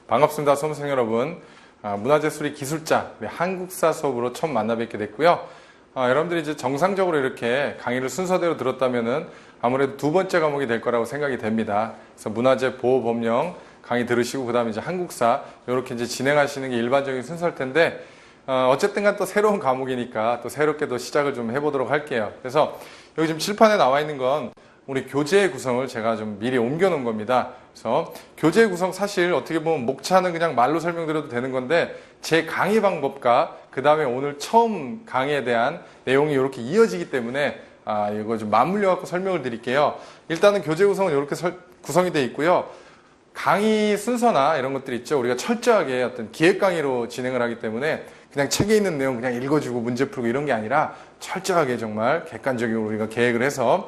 반갑습니다. 수험생 여러분. 문화재 수리 기술자 한국사 수업으로 처음 만나 뵙게 됐고요. 여러분들이 이제 정상적으로 이렇게 강의를 순서대로 들었다면은 아무래도 두 번째 과목이 될 거라고 생각이 됩니다. 그래서 문화재 보호 법령 강의 들으시고 그다음에 이제 한국사 이렇게 이제 진행하시는 게 일반적인 순서일 텐데 어쨌든 간 또 새로운 과목이니까 또 새롭게 또 시작을 좀 해보도록 할게요. 그래서 여기 지금 칠판에 나와 있는 건 우리 교재의 구성을 제가 좀 미리 옮겨 놓은 겁니다. 그래서 교재의 구성 사실 어떻게 보면 목차는 그냥 말로 설명드려도 되는 건데 제 강의 방법과 그 다음에 오늘 처음 강의에 대한 내용이 이렇게 이어지기 때문에 이거 좀 맞물려 갖고 설명을 드릴게요. 일단은 교재 구성은 이렇게 구성이 되어 있고요. 강의 순서나 이런 것들이 있죠. 우리가 철저하게 어떤 기획 강의로 진행을 하기 때문에 그냥 책에 있는 내용 그냥 읽어주고 문제 풀고 이런 게 아니라 철저하게 정말 객관적으로 우리가 계획을 해서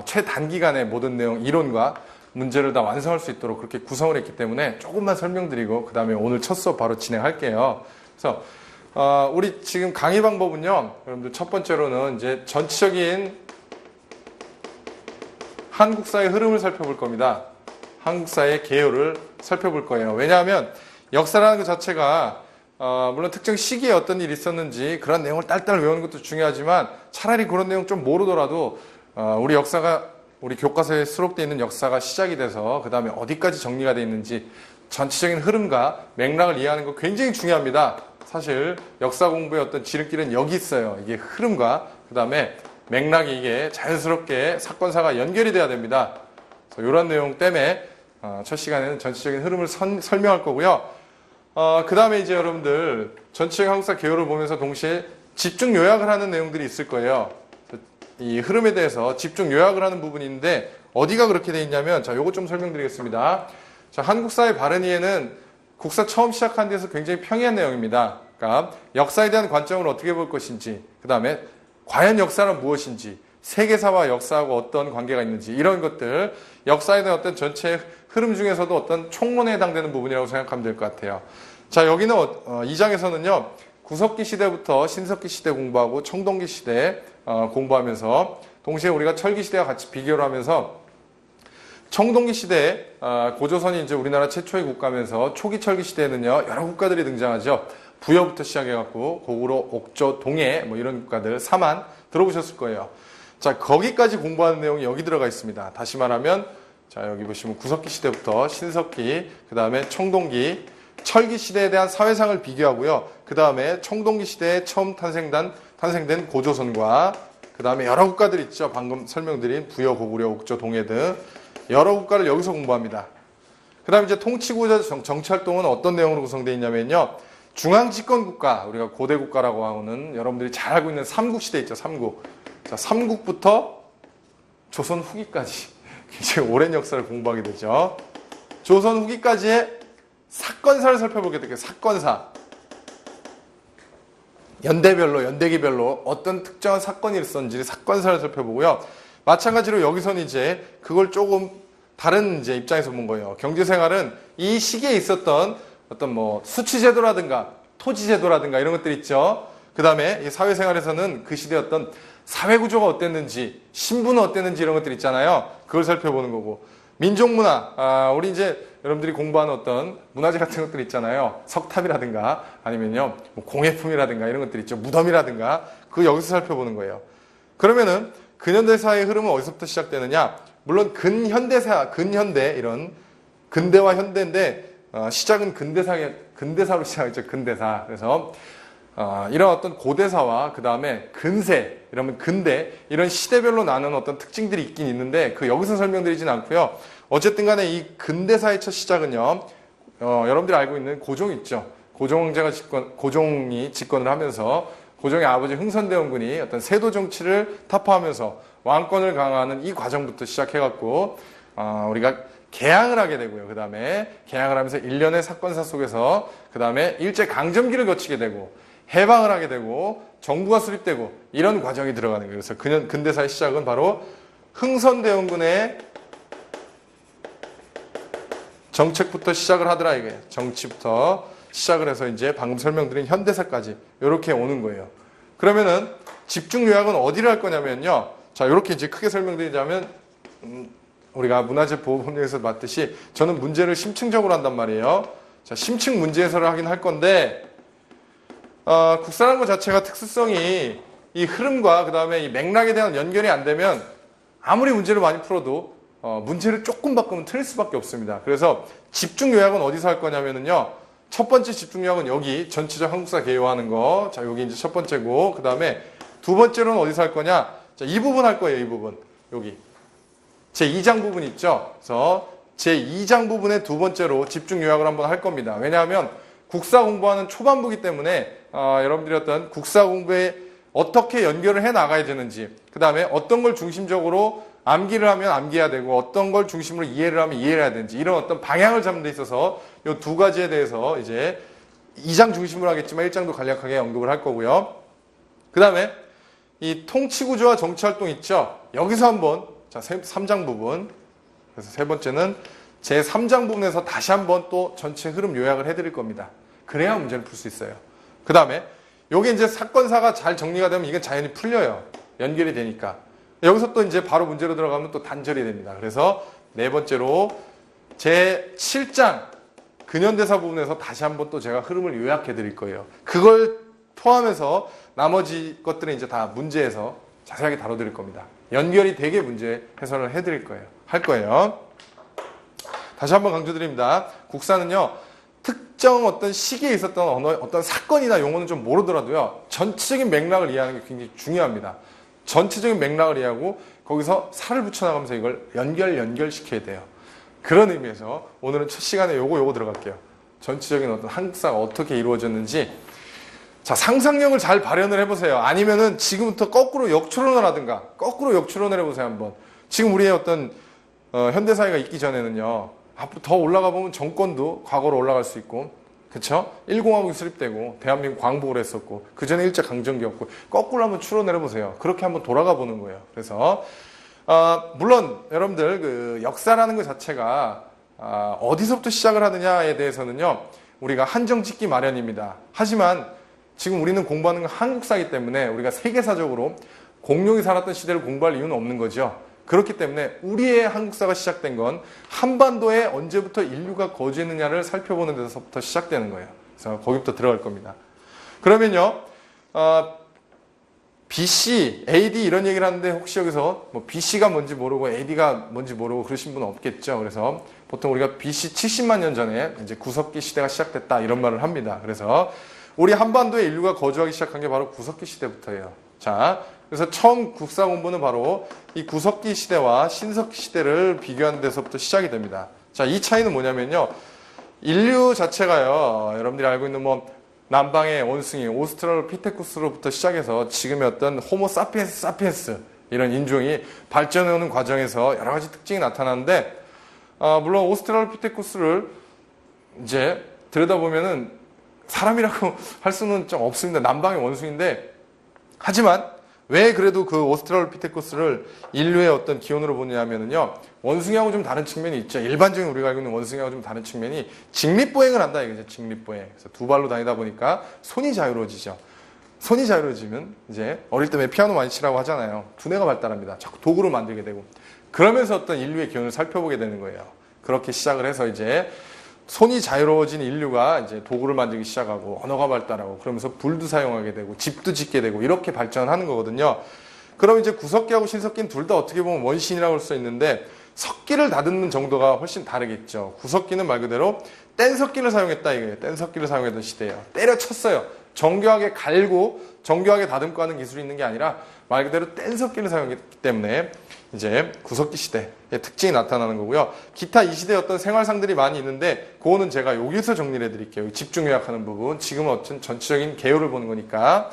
최단기간에 모든 내용 이론과 문제를 다 완성할 수 있도록 그렇게 구성을 했기 때문에 조금만 설명드리고 그 다음에 오늘 첫 수업 바로 진행할게요. 그래서 우리 지금 강의 방법은요. 여러분들 첫 번째로는 이제 전체적인 한국사의 흐름을 살펴볼 겁니다. 한국사의 개요를 살펴볼 거예요. 왜냐하면 역사라는 것 자체가 물론 특정 시기에 어떤 일이 있었는지 그런 내용을 딸딸 외우는 것도 중요하지만 차라리 그런 내용 좀 모르더라도 우리 역사가 우리 교과서에 수록되어 있는 역사가 시작이 돼서 그 다음에 어디까지 정리가 되어 있는지 전체적인 흐름과 맥락을 이해하는 거 굉장히 중요합니다. 사실 역사 공부의 어떤 지름길은 여기 있어요. 이게 흐름과 그 다음에 맥락이 이게 자연스럽게 사건사가 연결이 돼야 됩니다. 그래서 이런 내용 때문에 첫 시간에는 전체적인 흐름을 설명할 거고요. 그 다음에 이제 여러분들 전체적인 한국사 개요를 보면서 동시에 집중 요약을 하는 내용들이 있을 거예요. 이 흐름에 대해서 집중 요약을 하는 부분이 있는데 어디가 그렇게 돼 있냐면 자, 요거 좀 설명드리겠습니다. 자, 한국사의 바른 이해는 국사 처음 시작한 데서 굉장히 평이한 내용입니다. 그러니까 역사에 대한 관점을 어떻게 볼 것인지, 그 다음에 과연 역사는 무엇인지, 세계사와 역사하고 어떤 관계가 있는지 이런 것들, 역사에 대한 어떤 전체 흐름 중에서도 어떤 총론에 해당되는 부분이라고 생각하면 될 것 같아요. 자, 여기는 2장에서는요. 구석기 시대부터 신석기 시대 공부하고 청동기 시대 공부하면서 동시에 우리가 철기 시대와 같이 비교를 하면서 청동기 시대 고조선이 이제 우리나라 최초의 국가면서 초기 철기 시대에는요 여러 국가들이 등장하죠. 부여부터 시작해갖고 고구려, 옥조, 동해 뭐 이런 국가들 사만 들어보셨을 거예요. 자, 거기까지 공부하는 내용이 여기 들어가 있습니다. 다시 말하면 자, 여기 보시면 구석기 시대부터 신석기, 그 다음에 청동기, 철기 시대에 대한 사회상을 비교하고요. 그 다음에 청동기 시대에 처음 탄생된 고조선과 그 다음에 여러 국가들 있죠. 방금 설명드린 부여, 고구려, 옥조, 동해 등 여러 국가를 여기서 공부합니다. 그 다음에 이제 통치구조 정치활동은 어떤 내용으로 구성되어 있냐면요. 중앙집권국가, 우리가 고대국가라고 하는 여러분들이 잘 알고 있는 삼국시대 있죠. 삼국. 자, 삼국부터 조선 후기까지 굉장히 오랜 역사를 공부하게 되죠. 조선 후기까지의 사건사를 살펴보게 될게요. 사건사. 연대별로, 연대기별로 어떤 특정한 사건이 있었는지 사건사를 살펴보고요. 마찬가지로 여기서는 이제 그걸 조금 다른 이제 입장에서 본 거예요. 경제생활은 이 시기에 있었던 어떤 뭐 수취제도라든가 토지제도라든가 이런 것들 있죠. 그 다음에 이 사회생활에서는 그 시대 어떤 사회구조가 어땠는지, 신분은 어땠는지 이런 것들 있잖아요. 그걸 살펴보는 거고. 민족문화, 우리 이제 여러분들이 공부하는 어떤 문화재 같은 것들 있잖아요. 석탑이라든가 아니면요 뭐 공예품이라든가 이런 것들 있죠. 무덤이라든가 그거 여기서 살펴보는 거예요. 그러면은 근현대사의 흐름은 어디서부터 시작되느냐? 물론 근현대 이런 근대와 현대인데 시작은 근대사로 시작했죠. 근대사. 그래서 이런 어떤 고대사와 그 다음에 근세, 이러면 근대, 이런 시대별로 나누는 어떤 특징들이 있긴 있는데 그 여기서 설명드리진 않고요. 어쨌든 간에 이 근대사의 첫 시작은요, 여러분들이 알고 있는 고종 있죠. 고종이 집권을 하면서 고종의 아버지 흥선대원군이 어떤 세도 정치를 타파하면서 왕권을 강화하는 이 과정부터 시작해갖고, 우리가 개항을 하게 되고요. 그 다음에 개항을 하면서 일련의 사건사 속에서 그 다음에 일제강점기를 거치게 되고 해방을 하게 되고 정부가 수립되고 이런 과정이 들어가는 거예요. 그래서 근대사의 시작은 바로 흥선대원군의 정책부터 시작을 하더라 이게. 정치부터 시작을 해서 이제 방금 설명드린 현대사까지 이렇게 오는 거예요. 그러면은 집중 요약은 어디를 할 거냐면요. 자, 이렇게 이제 크게 설명드리자면 우리가 문화재 보호 법령에서 봤듯이 저는 문제를 심층적으로 한단 말이에요. 자, 심층 문제 해설을 하긴 할 건데, 국사라는 것 자체가 특수성이 이 흐름과 그 다음에 이 맥락에 대한 연결이 안 되면 아무리 문제를 많이 풀어도 문제를 조금 바꾸면 틀릴 수밖에 없습니다. 그래서 집중 요약은 어디서 할 거냐면요. 첫 번째 집중 요약은 여기 전체적 한국사 개요하는 거. 자, 여기 이제 첫 번째고, 그 다음에 두 번째로는 어디서 할 거냐? 자, 이 부분 할 거예요. 이 부분. 여기. 제 2장 부분 있죠? 그래서 제 2장 부분의 두 번째로 집중 요약을 한번 할 겁니다. 왜냐하면 국사 공부하는 초반부기 때문에 여러분들이 어떤 국사 공부에 어떻게 연결을 해 나가야 되는지, 그 다음에 어떤 걸 중심적으로 암기를 하면 암기해야 되고 어떤 걸 중심으로 이해를 하면 이해를 해야 되는지, 이런 어떤 방향을 잡는 데 있어서 이 두 가지에 대해서 이제 2장 중심으로 하겠지만 1장도 간략하게 언급을 할 거고요. 그 다음에 이 통치구조와 정치활동 있죠? 여기서 한번, 자, 3장 부분. 그래서 세 번째는 제 3장 부분에서 다시 한번 또 전체 흐름 요약을 해드릴 겁니다. 그래야 문제를 풀 수 있어요. 그 다음에 여기 이제 사건사가 잘 정리가 되면 이건 자연히 풀려요. 연결이 되니까. 여기서 또 이제 바로 문제로 들어가면 또 단절이 됩니다. 그래서 네 번째로 제 7장 근현대사 부분에서 다시 한번 또 제가 흐름을 요약해 드릴 거예요. 그걸 포함해서 나머지 것들은 이제 다 문제에서 자세하게 다뤄드릴 겁니다. 연결이 되게 문제 해설을 해드릴 거예요. 할 거예요. 다시 한번 강조드립니다. 국사는요, 특정 어떤 시기에 있었던 어떤 사건이나 용어는 좀 모르더라도요, 전체적인 맥락을 이해하는 게 굉장히 중요합니다. 전체적인 맥락을 이해하고 거기서 살을 붙여나가면서 이걸 연결시켜야 돼요. 그런 의미에서 오늘은 첫 시간에 요거 들어갈게요. 전체적인 어떤 한국사가 어떻게 이루어졌는지. 자, 상상력을 잘 발현을 해보세요. 아니면은 지금부터 거꾸로 역추론을 하든가, 거꾸로 역추론을 해보세요, 한번. 지금 우리의 어떤, 현대사회가 있기 전에는요, 앞으로 더 올라가 보면 정권도 과거로 올라갈 수 있고, 그쵸? 1공화국이 수립되고, 대한민국 광복을 했었고, 그 전에 일제강점기였고, 거꾸로 한번 추론을 해보세요. 그렇게 한번 돌아가 보는 거예요. 그래서, 물론, 여러분들, 그, 역사라는 것 자체가, 어디서부터 시작을 하느냐에 대해서는요, 우리가 한정 짓기 마련입니다. 하지만, 지금 우리는 공부하는 건 한국사이기 때문에 우리가 세계사적으로 공룡이 살았던 시대를 공부할 이유는 없는 거죠. 그렇기 때문에 우리의 한국사가 시작된 건 한반도에 언제부터 인류가 거주했느냐를 살펴보는 데서부터 시작되는 거예요. 그래서 거기부터 들어갈 겁니다. 그러면요, BC, AD 이런 얘기를 하는데 혹시 여기서 뭐 BC가 뭔지 모르고 AD가 뭔지 모르고 그러신 분은 없겠죠. 그래서 보통 우리가 BC 70만 년 전에 이제 구석기 시대가 시작됐다 이런 말을 합니다. 그래서 우리 한반도에 인류가 거주하기 시작한 게 바로 구석기 시대부터예요. 자, 그래서 처음 국사 공부는 바로 이 구석기 시대와 신석기 시대를 비교하는 데서부터 시작이 됩니다. 자, 이 차이는 뭐냐면요. 인류 자체가요, 여러분들이 알고 있는 뭐 남방의 원숭이, 오스트랄로피테쿠스로부터 시작해서 지금의 어떤 호모 사피엔스 이런 인종이 발전해오는 과정에서 여러 가지 특징이 나타나는데, 물론 오스트랄로피테쿠스를 이제 들여다보면은 사람이라고 할 수는 좀 없습니다. 남방의 원숭이인데, 하지만 왜 그래도 그 오스트랄로피테쿠스를 인류의 어떤 기원으로 보냐면요, 원숭이하고 좀 다른 측면이 있죠. 일반적인 우리가 알고 있는 원숭이하고 좀 다른 측면이 직립보행을 한다 이거죠. 직립보행. 그래서 두 발로 다니다 보니까 손이 자유로워지죠. 손이 자유로워지면 이제 어릴 때 왜 피아노 많이 치라고 하잖아요. 두뇌가 발달합니다. 자꾸 도구로 만들게 되고. 그러면서 어떤 인류의 기원을 살펴보게 되는 거예요. 그렇게 시작을 해서 이제 손이 자유로워진 인류가 이제 도구를 만들기 시작하고 언어가 발달하고 그러면서 불도 사용하게 되고 집도 짓게 되고 이렇게 발전하는 거거든요. 그럼 이제 구석기하고 신석기는 둘 다 어떻게 보면 원신이라고 할 수 있는데 석기를 다듬는 정도가 훨씬 다르겠죠. 구석기는 말 그대로 뗀석기를 사용했다 이거예요. 뗀석기를 사용했던 시대예요. 때려쳤어요. 정교하게 갈고 정교하게 다듬고 하는 기술이 있는 게 아니라 말 그대로 뗀석기를 사용했기 때문에 이제 구석기 시대의 특징이 나타나는 거고요. 기타 이 시대의 어떤 생활상들이 많이 있는데 그거는 제가 여기서 정리를 해드릴게요. 집중 요약하는 부분. 지금은 어떤 전체적인 개요를 보는 거니까.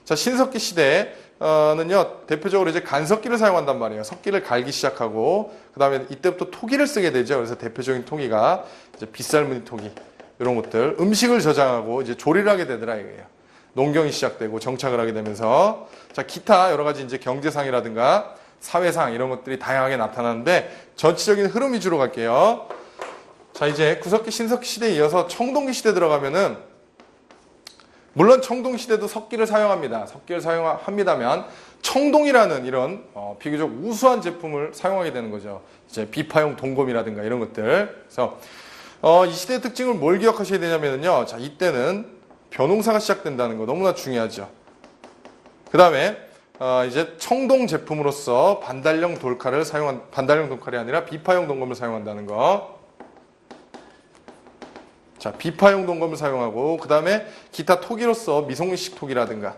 자, 신석기 시대는요, 대표적으로 이제 간석기를 사용한단 말이에요. 석기를 갈기 시작하고, 그 다음에 이때부터 토기를 쓰게 되죠. 그래서 대표적인 토기가 이제 빗살무늬 토기, 이런 것들. 음식을 저장하고 이제 조리를 하게 되더라 이거예요. 농경이 시작되고 정착을 하게 되면서. 자, 기타 여러 가지 이제 경제상이라든가 사회상 이런 것들이 다양하게 나타나는데 전체적인 흐름 위주로 갈게요. 자, 이제 구석기, 신석기 시대에 이어서 청동기 시대 들어가면은 물론 청동시대도 석기를 사용합니다. 석기를 사용합니다만 청동이라는 이런 비교적 우수한 제품을 사용하게 되는 거죠. 이제 비파용 동검이라든가 이런 것들. 그래서 이 시대의 특징을 뭘 기억하셔야 되냐면요. 자, 이때는 벼농사가 시작된다는 거 너무나 중요하죠. 그 다음에 이제 청동 제품으로서 반달형 돌칼이 아니라 비파형 동검을 사용한다는 거. 자, 비파형 동검을 사용하고, 그 다음에 기타 토기로서 미송리식 토기라든가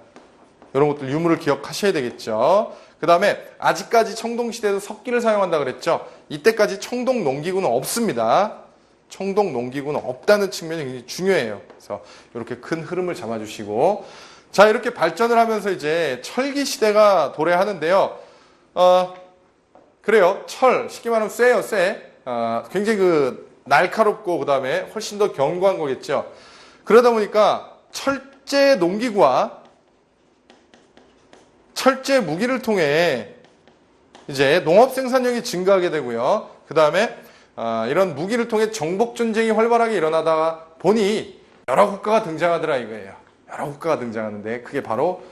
이런 것들 유무를 기억하셔야 되겠죠. 그 다음에 아직까지 청동시대에도 석기를 사용한다 그랬죠. 이때까지 청동 농기구는 없습니다. 청동 농기구는 없다는 측면이 굉장히 중요해요. 그래서 이렇게 큰 흐름을 잡아주시고, 자, 이렇게 발전을 하면서 이제 철기 시대가 도래하는데요. 그래요. 쉽게 말하면 쇠예요, 쇠. 굉장히 날카롭고, 그 다음에 훨씬 더 견고한 거겠죠. 그러다 보니까 철제 농기구와 철제 무기를 통해 이제 농업 생산량이 증가하게 되고요. 그 다음에 이런 무기를 통해 정복 전쟁이 활발하게 일어나다 보니 여러 국가가 등장하더라 이거예요. 여러 국가가 등장하는데 그게 바로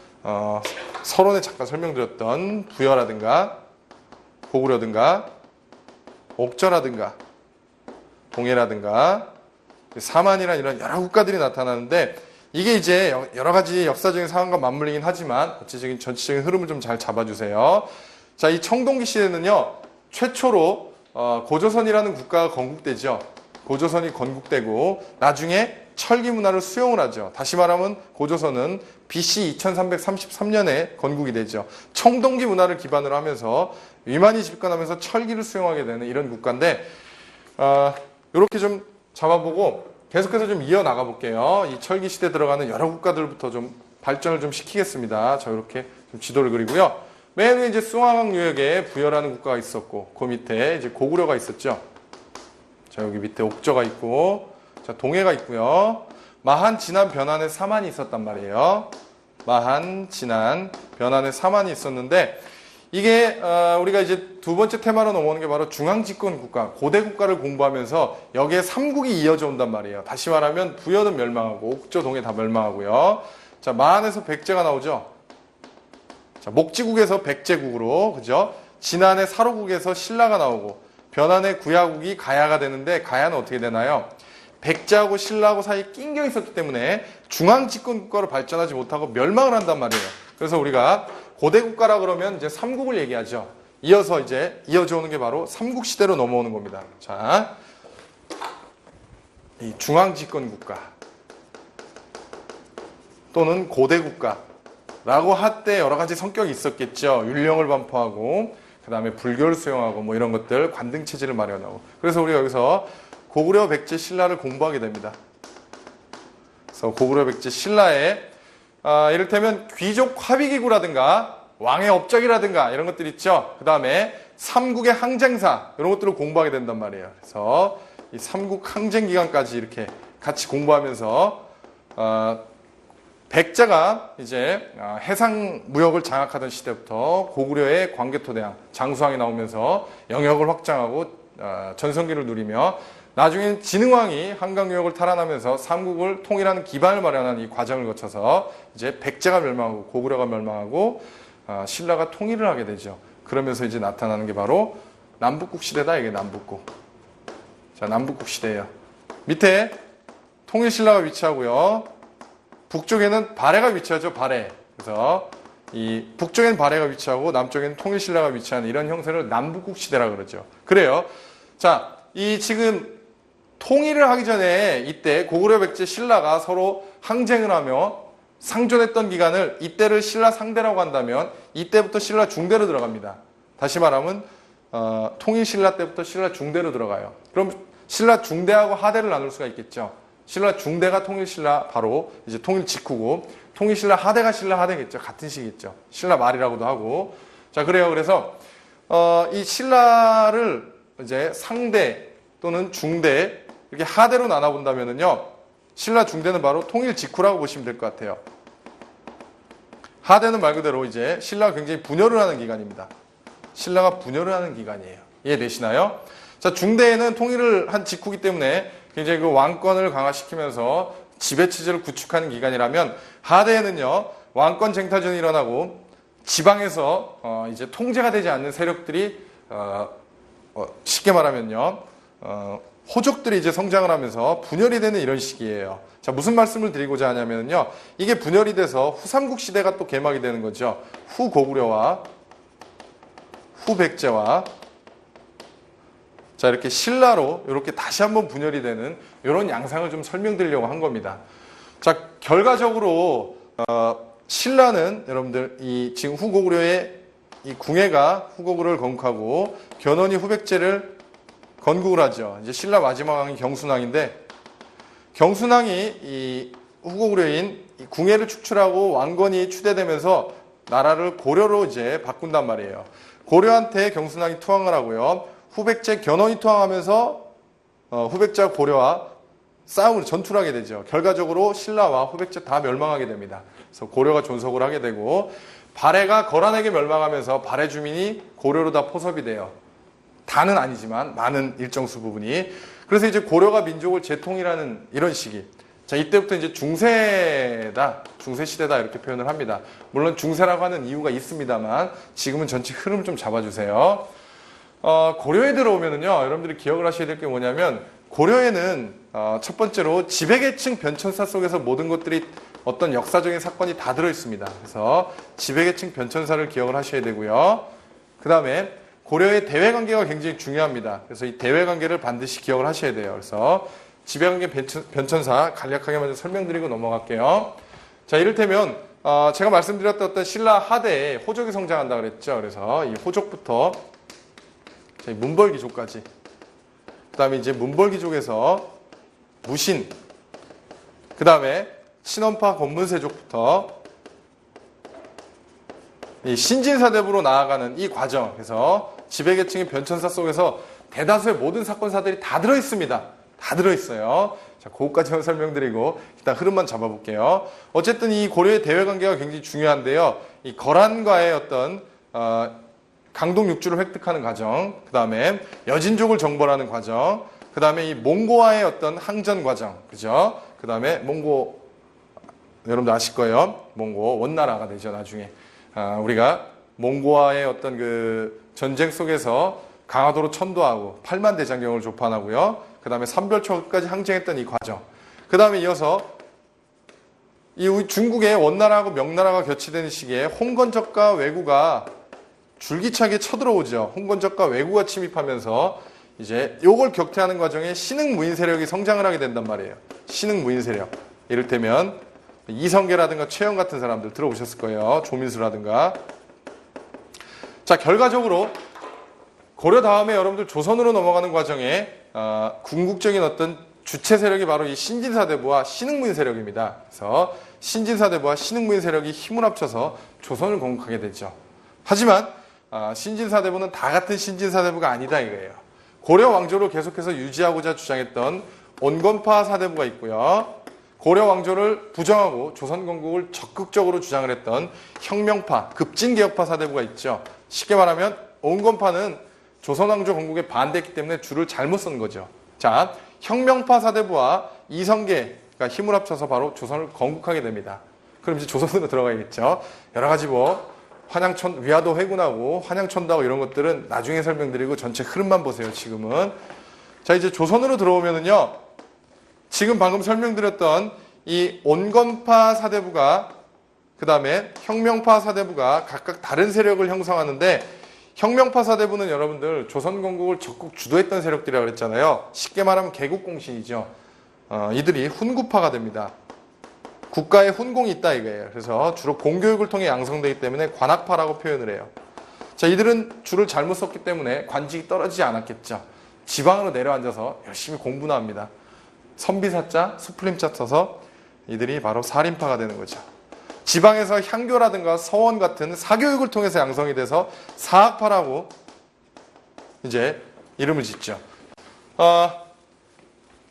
서론에 잠깐 설명드렸던 부여라든가 고구려든가 옥저라든가 동해라든가 사만이란 이런 여러 국가들이 나타나는데, 이게 이제 여러 가지 역사적인 상황과 맞물리긴 하지만 전체적인 흐름을 좀 잘 잡아주세요. 자, 이 청동기 시대는요, 최초로 고조선이라는 국가가 건국되죠. 고조선이 건국되고 나중에 철기 문화를 수용을 하죠. 다시 말하면 고조선은 BC 2333년에 건국이 되죠. 청동기 문화를 기반으로 하면서 위만이 집권하면서 철기를 수용하게 되는 이런 국가인데, 이렇게 좀 잡아보고 계속해서 좀 이어나가 볼게요. 이 철기 시대 들어가는 여러 국가들부터 좀 발전을 좀 시키겠습니다. 자, 이렇게 좀 지도를 그리고요. 맨 위에 이제 숭화강 유역에 부여라는 국가가 있었고, 그 밑에 이제 고구려가 있었죠. 자, 여기 밑에 옥저가 있고, 자, 동해가 있고요. 마한, 진안, 변안에 사만이 있었단 말이에요. 마한, 진안, 변안에 사만이 있었는데, 이게 우리가 이제 두 번째 테마로 넘어오는 게 바로 중앙집권 국가, 고대 국가를 공부하면서 여기에 삼국이 이어져 온단 말이에요. 다시 말하면 부여는 멸망하고 옥저, 동해 다 멸망하고요. 자, 마한에서 백제가 나오죠. 자, 목지국에서 백제국으로, 그죠? 진안의 사로국에서 신라가 나오고, 변안의 구야국이 가야가 되는데, 가야는 어떻게 되나요? 백제하고 신라하고 사이에 낑겨 있었기 때문에 중앙집권 국가로 발전하지 못하고 멸망을 한단 말이에요. 그래서 우리가 고대 국가라 그러면 이제 삼국을 얘기하죠. 이어서 이제 이어져 오는 게 바로 삼국 시대로 넘어오는 겁니다. 자, 이 중앙집권 국가 또는 고대 국가라고 할 때 여러 가지 성격이 있었겠죠. 율령을 반포하고, 그 다음에 불교를 수용하고, 뭐 이런 것들, 관등 체제를 마련하고. 그래서 우리가 여기서 고구려, 백제, 신라를 공부하게 됩니다. 그래서 고구려, 백제, 신라의 이를테면 귀족 합의기구라든가 왕의 업적이라든가 이런 것들 있죠. 그 다음에 삼국의 항쟁사 이런 것들을 공부하게 된단 말이에요. 그래서 이 삼국 항쟁 기간까지 이렇게 같이 공부하면서 백제가 이제 해상 무역을 장악하던 시대부터 고구려의 광개토대왕 장수왕이 나오면서 영역을 확장하고 전성기를 누리며, 나중엔 진흥왕이 한강유역을 탈환하면서 삼국을 통일하는 기반을 마련한 이 과정을 거쳐서 이제 백제가 멸망하고 고구려가 멸망하고 신라가 통일을 하게 되죠. 그러면서 이제 나타나는 게 바로 남북국 시대다. 이게 남북국. 자, 남북국 시대예요. 밑에 통일신라가 위치하고요. 북쪽에는 발해가 위치하죠. 발해. 그래서 이 북쪽에는 발해가 위치하고 남쪽에는 통일신라가 위치하는 이런 형태를 남북국 시대라 그러죠. 그래요. 자, 이 지금 통일을 하기 전에 이때 고구려, 백제, 신라가 서로 항쟁을 하며 상존했던 기간을 이때를 신라 상대라고 한다면 이때부터 신라 중대로 들어갑니다. 다시 말하면 통일 신라 때부터 신라 중대로 들어가요. 그럼 신라 중대하고 하대를 나눌 수가 있겠죠. 신라 중대가 통일 신라 바로 이제 통일 직후고, 통일 신라 하대가 신라 하대겠죠. 같은 시기겠죠. 신라 말이라고도 하고. 자, 그래요. 그래서 이 신라를 이제 상대 또는 중대 이렇게 하대로 나눠본다면요, 신라 중대는 바로 통일 직후라고 보시면 될 것 같아요. 하대는 말 그대로 이제 신라가 굉장히 분열을 하는 기간입니다. 신라가 분열을 하는 기간이에요. 이해되시나요? 자, 중대에는 통일을 한 직후이기 때문에 굉장히 그 왕권을 강화시키면서 지배체제를 구축하는 기간이라면, 하대에는요, 왕권 쟁탈전이 일어나고 지방에서 이제 통제가 되지 않는 세력들이 쉽게 말하면요, 호족들이 이제 성장을 하면서 분열이 되는 이런 시기예요. 자, 무슨 말씀을 드리고자 하냐면요. 이게 분열이 돼서 후삼국 시대가 또 개막이 되는 거죠. 후고구려와 후백제와 자, 이렇게 신라로 이렇게 다시 한번 분열이 되는 이런 양상을 좀 설명드리려고 한 겁니다. 자, 결과적으로 신라는 여러분들 이 지금 후고구려의 이 궁예가 후고구려를 건국하고 견훤이 후백제를 건국을 하죠. 이제 신라 마지막 왕이 경순왕인데 경순왕이 이 후고구려인 이 궁예를 축출하고 왕건이 추대되면서 나라를 고려로 이제 바꾼단 말이에요. 고려한테 경순왕이 투항을 하고요. 후백제 견훤이 투항하면서 후백제와 고려와 싸움을 전투를 하게 되죠. 결과적으로 신라와 후백제 다 멸망하게 됩니다. 그래서 고려가 존속을 하게 되고 발해가 거란에게 멸망하면서 발해 주민이 고려로 다 포섭이 돼요. 다는 아니지만 많은 일정수 부분이. 그래서 이제 고려가 민족을 재통일하는 이런 시기. 자, 이때부터 이제 중세다, 중세시대다 이렇게 표현을 합니다. 물론 중세라고 하는 이유가 있습니다만 지금은 전체 흐름 좀 잡아주세요. 고려에 들어오면은요, 여러분들이 기억을 하셔야 될 게 뭐냐면 고려에는 첫 번째로 지배계층 변천사 속에서 모든 것들이 어떤 역사적인 사건이 다 들어있습니다. 그래서 지배계층 변천사를 기억을 하셔야 되고요. 그 다음에 고려의 대외관계가 굉장히 중요합니다. 그래서 이 대외관계를 반드시 기억을 하셔야 돼요. 그래서 지배관계 변천사 간략하게 먼저 설명드리고 넘어갈게요. 자, 이를테면 제가 말씀드렸던 어떤 신라 하대에 호족이 성장한다 그랬죠. 그래서 이 호족부터 문벌귀족까지, 그 다음에 이제 문벌귀족에서 무신, 그 다음에 신원파 권문세족부터 이 신진사대부로 나아가는 이 과정, 그래서 지배계층의 변천사 속에서 대다수의 모든 사건사들이 다 들어있습니다. 다 들어있어요. 자, 그것까지만 설명드리고 일단 흐름만 잡아볼게요. 어쨌든 이 고려의 대외관계가 굉장히 중요한데요. 이 거란과의 어떤 강동 육주를 획득하는 과정, 그 다음에 여진족을 정벌하는 과정, 그 다음에 이 몽고와의 어떤 항전 과정, 그죠? 그 다음에 몽고, 여러분들 아실 거예요. 몽고 원나라가 되죠, 나중에. 우리가 몽고와의 어떤 그 전쟁 속에서 강화도로 천도하고 8만 대장경을 조판하고요. 그 다음에 삼별초까지 항쟁했던 이 과정. 그 다음에 이어서 이 중국의 원나라하고 명나라가 교체되는 시기에 홍건적과 왜구가 줄기차게 쳐들어오죠. 홍건적과 왜구가 침입하면서 이제 요걸 격퇴하는 과정에 신흥무인 세력이 성장을 하게 된단 말이에요. 신흥무인 세력. 이를테면 이성계라든가 최영 같은 사람들 들어보셨을 거예요. 조민수라든가. 자, 결과적으로 고려 다음에 여러분들 조선으로 넘어가는 과정에 궁극적인 어떤 주체 세력이 바로 이 신진사대부와 신흥무인 세력입니다. 그래서 신진사대부와 신흥무인 세력이 힘을 합쳐서 조선을 건국하게 되죠. 하지만 신진사대부는 다 같은 신진사대부가 아니다 이거예요. 고려 왕조를 계속해서 유지하고자 주장했던 온건파 사대부가 있고요. 고려 왕조를 부정하고 조선 건국을 적극적으로 주장을 했던 혁명파, 급진개혁파 사대부가 있죠. 쉽게 말하면 온건파는 조선 왕조 건국에 반대했기 때문에 줄을 잘못 쓴 거죠. 자, 혁명파 사대부와 이성계가 힘을 합쳐서 바로 조선을 건국하게 됩니다. 그럼 이제 조선으로 들어가야겠죠. 여러 가지 환양천, 위화도 회군하고 환양천도하고 이런 것들은 나중에 설명드리고 전체 흐름만 보세요, 지금은. 자, 이제 조선으로 들어오면은요, 지금 방금 설명드렸던 이 온건파 사대부가, 그 다음에 혁명파 사대부가 각각 다른 세력을 형성하는데, 혁명파 사대부는 여러분들 조선 건국을 적극 주도했던 세력들이라고 그랬잖아요. 쉽게 말하면 개국공신이죠. 이들이 훈구파가 됩니다. 국가에 훈공이 있다 이거예요. 그래서 주로 공교육을 통해 양성되기 때문에 관학파라고 표현을 해요. 자, 이들은 줄을 잘못 썼기 때문에 관직이 떨어지지 않았겠죠. 지방으로 내려앉아서 열심히 공부나 합니다. 선비사자, 수플림자 써서 이들이 바로 살인파가 되는 거죠. 지방에서 향교라든가 서원 같은 사교육을 통해서 양성이 돼서 사학파라고 이제 이름을 짓죠.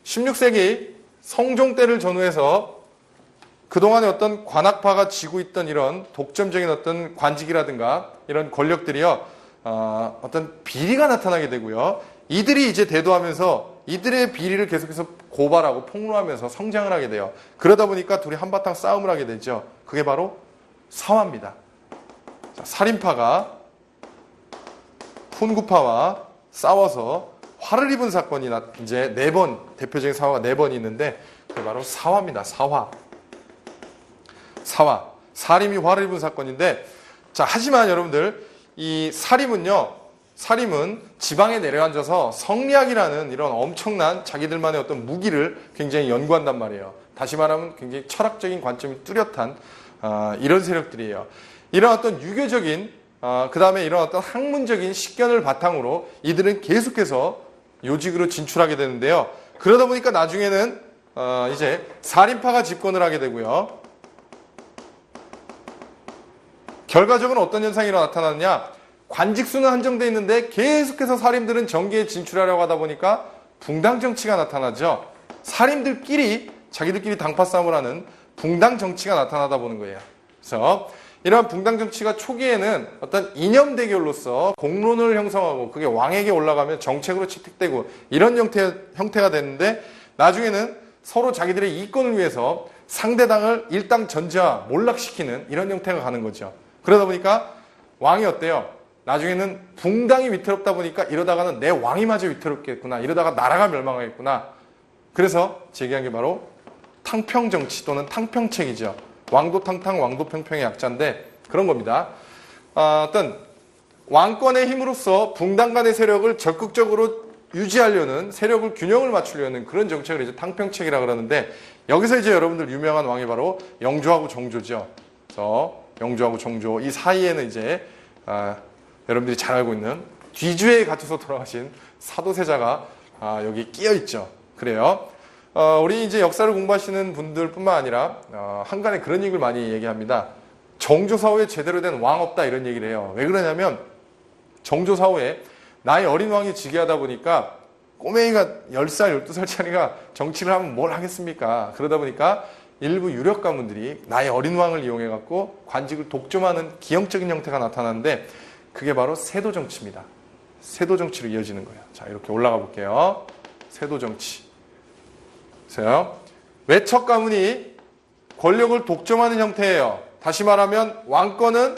16세기 성종 때를 전후해서 그동안의 어떤 관학파가 쥐고 있던 이런 독점적인 어떤 관직이라든가 이런 권력들이요, 어떤 비리가 나타나게 되고요. 이들이 이제 대도하면서 이들의 비리를 계속해서 고발하고 폭로하면서 성장을 하게 돼요. 그러다 보니까 둘이 한바탕 싸움을 하게 되죠. 그게 바로 사화입니다. 살인파가 훈구파와 싸워서 화를 입은 사건이 이제 4번, 대표적인 사화가 4번 있는데, 그게 바로 사화입니다. 사화. 사림이 화를 입은 사건인데, 자, 하지만 여러분들, 이 사림은 지방에 내려앉아서 성리학이라는 이런 엄청난 자기들만의 어떤 무기를 굉장히 연구한단 말이에요. 다시 말하면 굉장히 철학적인 관점이 뚜렷한 이런 세력들이에요. 이런 어떤 유교적인 그 다음에 이런 어떤 학문적인 식견을 바탕으로 이들은 계속해서 요직으로 진출하게 되는데요. 그러다 보니까 나중에는 이제 사림파가 집권을 하게 되고요. 결과적으로 어떤 현상이 나타나느냐? 관직수는 한정되어 있는데 계속해서 사림들은 정계에 진출하려고 하다 보니까 붕당 정치가 나타나죠. 사림들끼리 자기들끼리 당파 싸움을 하는 붕당 정치가 나타나다 보는 거예요. 그래서 이러한 붕당 정치가 초기에는 어떤 이념 대결로서 공론을 형성하고 그게 왕에게 올라가면 정책으로 채택되고 이런 형태가 됐는데 나중에는 서로 자기들의 이권을 위해서 상대당을 일당 전제화, 몰락시키는 이런 형태가 가는 거죠. 그러다 보니까 왕이 어때요? 나중에는 붕당이 위태롭다 보니까 이러다가는 내 왕이 마저 위태롭겠구나. 이러다가 나라가 멸망하겠구나. 그래서 제기한 게 바로 탕평정치 또는 탕평책이죠. 왕도탕탕, 왕도평평의 약자인데 그런 겁니다. 어떤 왕권의 힘으로써 붕당 간의 세력을 적극적으로 유지하려는 세력을 균형을 맞추려는 그런 정책을 이제 탕평책이라고 그러는데 여기서 이제 여러분들 유명한 왕이 바로 영조하고 정조죠. 그래서 영조하고 정조 이 사이에는 이제 여러분들이 잘 알고 있는 뒤주에 갇혀서 돌아가신 사도세자가 여기 끼어 있죠. 그래요. 우리 이제 역사를 공부하시는 분들뿐만 아니라 한간에 그런 얘기를 많이 얘기합니다. 정조사후에 제대로 된 왕 없다 이런 얘기를 해요. 왜 그러냐면 정조사후에 나이 어린 왕이 즉위하다 보니까 꼬맹이가 10살, 12살짜리가 정치를 하면 뭘 하겠습니까? 그러다 보니까 일부 유력 가문들이 나이 어린 왕을 이용해갖고 관직을 독점하는 기형적인 형태가 나타나는데 그게 바로 세도정치입니다. 세도정치로 이어지는 거예요. 자, 이렇게 올라가 볼게요. 세도정치. 보세요. 외척 가문이 권력을 독점하는 형태예요. 다시 말하면 왕권은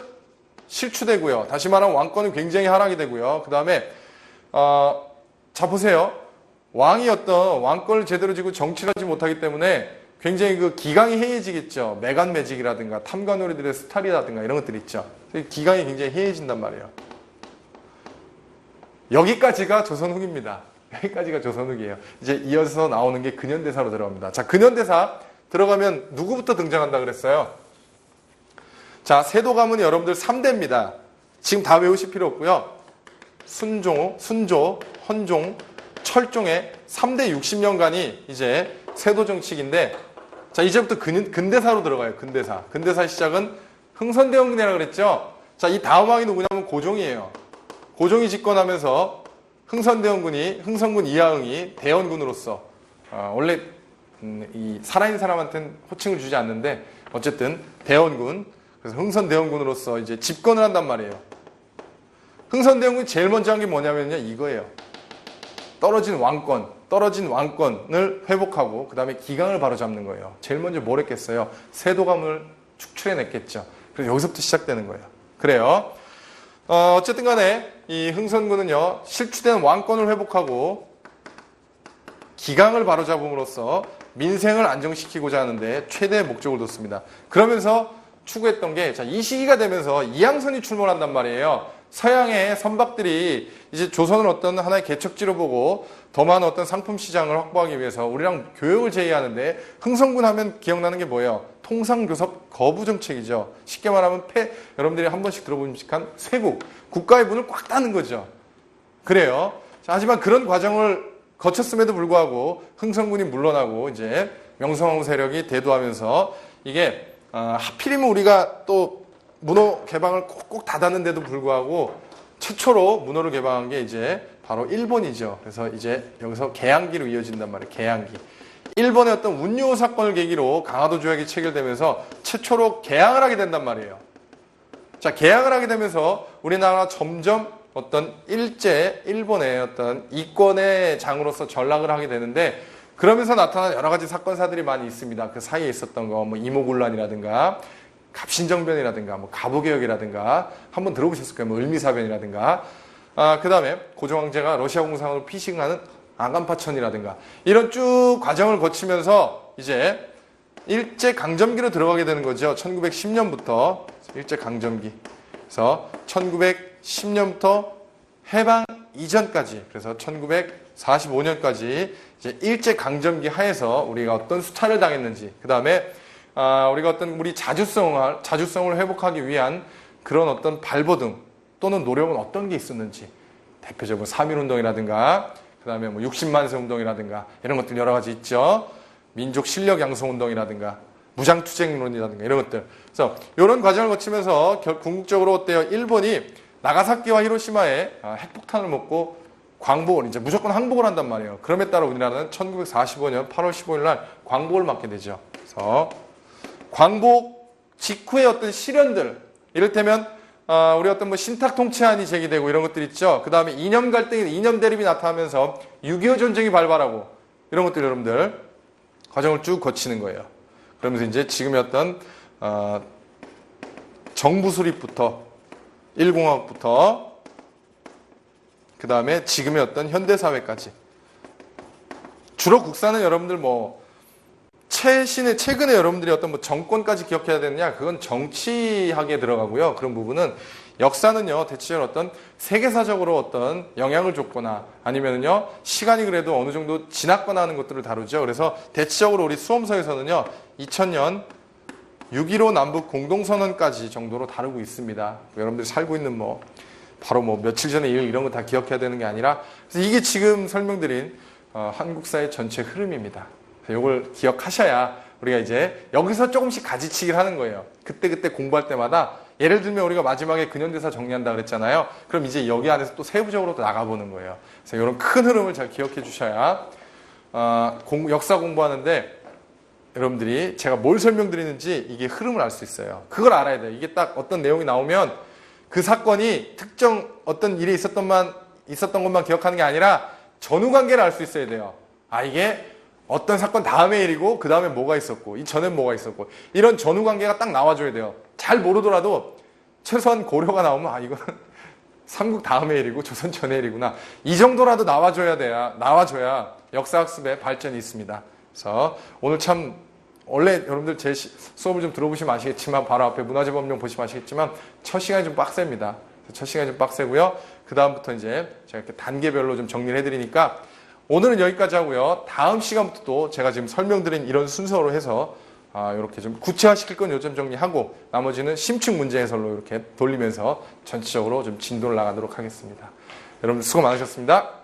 실추되고요. 다시 말하면 왕권은 굉장히 하락이 되고요. 그 다음에 자 보세요. 왕이 어떤 왕권을 제대로 쥐고 정치를 하지 못하기 때문에 굉장히 그 기강이 해이해지겠죠. 매간 매직이라든가 탐관오리들의 스타리라든가 이런 것들이 있죠. 기강이 굉장히 해이해진단 말이에요. 여기까지가 조선 후기입니다. 여기까지가 조선 후기예요. 이제 이어서 나오는 게 근현대사로 들어갑니다. 자, 근현대사 들어가면 누구부터 등장한다 그랬어요? 자, 세도 가문이 여러분들 3대입니다. 지금 다 외우실 필요 없고요. 순조, 헌종, 철종의 3대 60년간이 이제 세도 정치기인데 자, 이제부터 근대사로 들어가요. 근대사. 근대사 시작은 흥선대원군이라고 그랬죠? 자, 이 다음 왕이 누구냐면 고종이에요. 고종이 집권하면서 흥선군 이하응이 대원군으로서 원래 이 살아있는 사람한테는 호칭을 주지 않는데 어쨌든 대원군 그래서 흥선대원군으로서 이제 집권을 한단 말이에요. 흥선대원군이 제일 먼저 한 게 뭐냐면요 이거예요. 떨어진 왕권을 회복하고 그 다음에 기강을 바로잡는 거예요. 제일 먼저 뭘 했겠어요? 세도감을 축출해냈겠죠. 그래서 여기서부터 시작되는 거예요. 그래요. 어쨌든 간에 이 흥선군은요 실추된 왕권을 회복하고 기강을 바로잡음으로써 민생을 안정시키고자 하는데 최대의 목적을 뒀습니다. 그러면서 추구했던 게 자, 이 시기가 되면서 이양선이 출몰한단 말이에요. 서양의 선박들이 이제 조선을 어떤 하나의 개척지로 보고 더 많은 어떤 상품 시장을 확보하기 위해서 우리랑 교역을 제의하는데 흥선군 하면 기억나는 게 뭐예요? 통상교섭 거부 정책이죠. 쉽게 말하면 여러분들이 한 번씩 들어보신 쇄국, 국가의 문을 꽉 닫는 거죠. 그래요. 자, 하지만 그런 과정을 거쳤음에도 불구하고 흥선군이 물러나고 이제 명성황후 세력이 대두하면서 이게 하필이면 우리가 또 문호 개방을 꼭 닫았는데도 불구하고 최초로 문호를 개방한 게 이제 바로 일본이죠. 그래서 이제 여기서 개항기로 이어진단 말이에요. 개항기. 일본의 어떤 운요 사건을 계기로 강화도 조약이 체결되면서 최초로 개항을 하게 된단 말이에요. 자, 개항을 하게 되면서 우리나라가 점점 어떤 일본의 어떤 이권의 장으로서 전락을 하게 되는데 그러면서 나타난 여러 가지 사건사들이 많이 있습니다. 그 사이에 있었던 거, 뭐 이모군란이라든가 갑신정변이라든가 뭐 가부개혁이라든가 한번 들어보셨을 거예요. 뭐 을미사변이라든가 그 다음에 고종 황제가 러시아 공산으로 피신하는 아간파천이라든가 이런 쭉 과정을 거치면서 이제 일제강점기로 들어가게 되는 거죠. 1910년부터 일제강점기. 그래서 1910년부터 해방 이전까지, 그래서 1945년까지 이제 일제강점기 하에서 우리가 어떤 수탈을 당했는지, 그 다음에 우리가 어떤 우리 자주성을 회복하기 위한 그런 어떤 발버둥 또는 노력은 어떤 게 있었는지, 대표적으로 3.1운동이라든가 그 다음에 뭐 60만세 운동이라든가 이런 것들 여러 가지 있죠. 민족 실력 양성 운동이라든가 무장투쟁론이라든가 이런 것들. 그래서 이런 과정을 거치면서 궁극적으로 어때요? 일본이 나가사키와 히로시마에 핵폭탄을 먹고 광복을 이제 무조건 항복을 한단 말이에요. 그럼에 따라 우리나라는 1945년 8월 15일 날 광복을 맞게 되죠. 그래서 광복 직후의 어떤 시련들, 이를테면 우리 어떤 뭐 신탁 통치안이 제기되고 이런 것들 있죠. 그 다음에 이념 갈등이, 이념 대립이 나타나면서 6.25 전쟁이 발발하고 이런 것들 여러분들 과정을 쭉 거치는 거예요. 그러면서 이제 지금의 어떤 정부 수립부터 1공화국부터 그 다음에 지금의 어떤 현대사회까지, 주로 국사는 여러분들 뭐 최근에 여러분들이 어떤 뭐 정권까지 기억해야 되느냐, 그건 정치학에 들어가고요. 그런 부분은 역사는요, 대체적으로 어떤 세계사적으로 어떤 영향을 줬거나 아니면은요, 시간이 그래도 어느 정도 지났거나 하는 것들을 다루죠. 그래서 대체적으로 우리 수험서에서는요, 2000년 6.15 남북 공동선언까지 정도로 다루고 있습니다. 여러분들이 살고 있는 뭐, 바로 뭐 며칠 전에 일 이런 거 다 기억해야 되는 게 아니라, 그래서 이게 지금 설명드린 한국사의 전체 흐름입니다. 이걸 기억하셔야 우리가 이제 여기서 조금씩 가지치기를 하는 거예요. 그때그때 공부할 때마다 예를 들면 우리가 마지막에 근현대사 정리한다 그랬잖아요. 그럼 이제 여기 안에서 또 세부적으로 또 나가보는 거예요. 그래서 이런 큰 흐름을 잘 기억해 주셔야 역사 공부하는데 여러분들이 제가 뭘 설명드리는지 이게 흐름을 알 수 있어요. 그걸 알아야 돼요. 이게 딱 어떤 내용이 나오면 그 사건이 특정 어떤 일이 있었던 것만 기억하는 게 아니라 전후관계를 알 수 있어야 돼요. 이게 어떤 사건 다음의 일이고 그 다음에 뭐가 있었고 이 전엔 뭐가 있었고 이런 전후관계가 딱 나와줘야 돼요. 잘 모르더라도 최소한 고려가 나오면 이거는 삼국 다음의 일이고 조선 전의 일이구나, 이 정도라도 나와줘야 역사학습에 발전이 있습니다. 그래서 오늘 참 원래 여러분들 제 수업을 좀 들어보시면 아시겠지만, 바로 앞에 문화재법령 보시면 아시겠지만 첫 시간이 좀 빡셉니다. 첫 시간이 좀 빡세고요. 그 다음부터 이제 제가 이렇게 단계별로 좀 정리를 해드리니까 오늘은 여기까지 하고요. 다음 시간부터 또 제가 지금 설명드린 이런 순서로 해서 이렇게 좀 구체화시킬 건 요점 정리하고 나머지는 심층 문제 해설로 이렇게 돌리면서 전체적으로 좀 진도를 나가도록 하겠습니다. 여러분 수고 많으셨습니다.